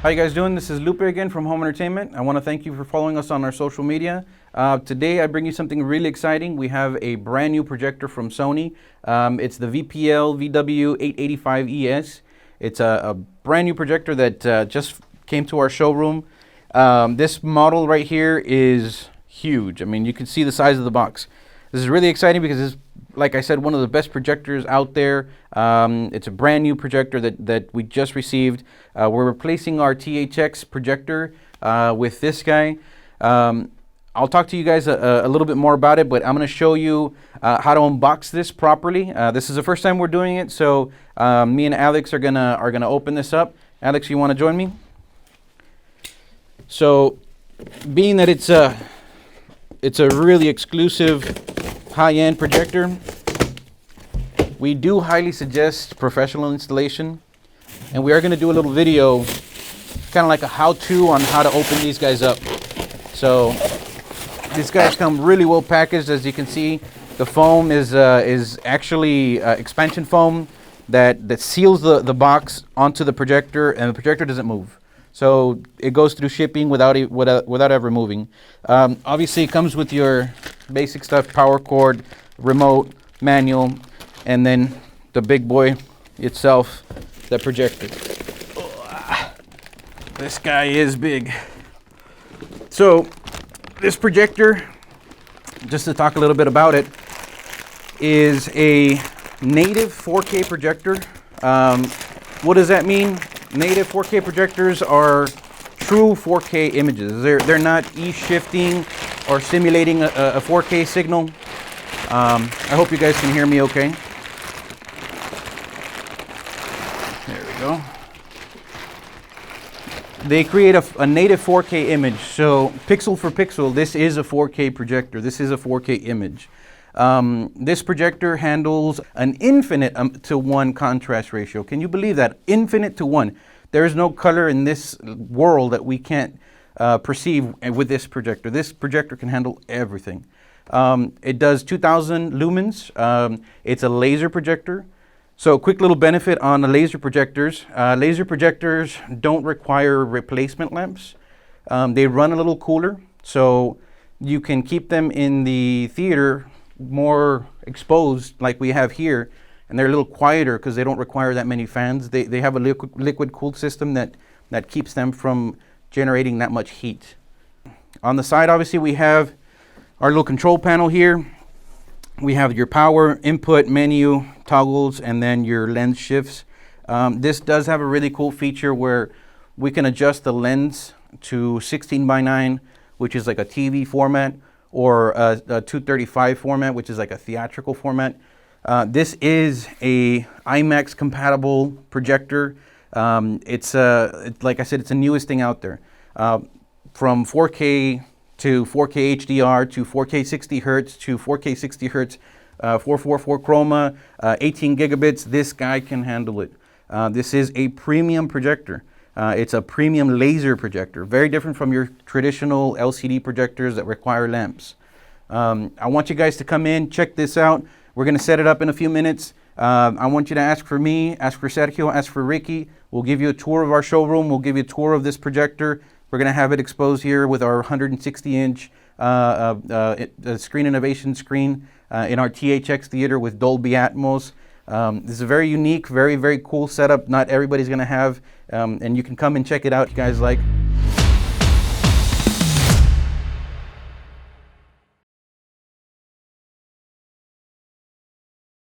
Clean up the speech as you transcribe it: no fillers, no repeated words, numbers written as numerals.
How you guys doing? This is Lupe again from Home Entertainment. I want to thank you for following us on our social media. Today I bring you something really exciting. We have a brand new projector from Sony. It's the VPL VW885ES. It's a brand new projector that just came to our showroom. This model right here is huge. I mean, you can see the size of the box. This is really exciting because it's, like I said, one of the best projectors out there. It's a brand new projector that we just received. We're replacing our THX projector with this guy. I'll talk to you guys a little bit more about it, but I'm going to show you how to unbox this properly. This is the first time we're doing it, so me and Alex are gonna open this up. Alex, you want to join me? So, being that it's a really exclusive high-end projector, we do highly suggest professional installation, and we are going to do a little video kind of like a how-to on how to open these guys up. So these guys come really well packaged. As you can see, the foam is actually expansion foam that seals the box onto the projector, and the projector doesn't move. So it goes through shipping without ever moving. Obviously, it comes with your basic stuff: power cord, remote, manual, and then the big boy itself, the projector. This guy is big. So this projector, just to talk a little bit about it, is a native 4K projector. What does that mean? Native 4K projectors are true 4K images. They're not e-shifting or simulating a 4K signal. I hope you guys can hear me okay. There we go. They create a native 4K image. So pixel for pixel, this is a 4K projector. This is a 4K image. This projector handles an infinite to 1 contrast ratio. Can you believe that? Infinite to 1. There is no color in this world that we can't perceive with this projector. This projector can handle everything. It does 2000 lumens. It's a laser projector. So quick little benefit on the laser projectors. Laser projectors don't require replacement lamps. They run a little cooler, so you can keep them in the theater more exposed like we have here, and they're a little quieter because they don't require that many fans. They have a liquid cooled system that keeps them from generating that much heat. On the side, obviously, we have our little control panel here. We have your power, input, menu, toggles, and then your lens shifts. This does have a really cool feature where we can adjust the lens to 16:9, which is like a TV format, or a 235 format, which is like a theatrical format. This is a IMAX compatible projector. It's like I said, it's the newest thing out there. From 4K to 4K HDR to 4K 60 hertz to 4K 60 hertz, 444 chroma, 18 gigabits. This guy can handle it. This is a premium projector. It's a premium laser projector, very different from your traditional LCD projectors that require lamps. I want you guys to come in, check this out. We're going to set it up in a few minutes. I want you to ask for me, ask for Sergio, ask for Ricky. We'll give you a tour of our showroom. We'll give you a tour of this projector. We're going to have it exposed here with our 160-inch Screen Innovation screen in our THX theater with Dolby Atmos. This is a very unique, very, very cool setup. Not everybody's going to have, and you can come and check it out if you guys like.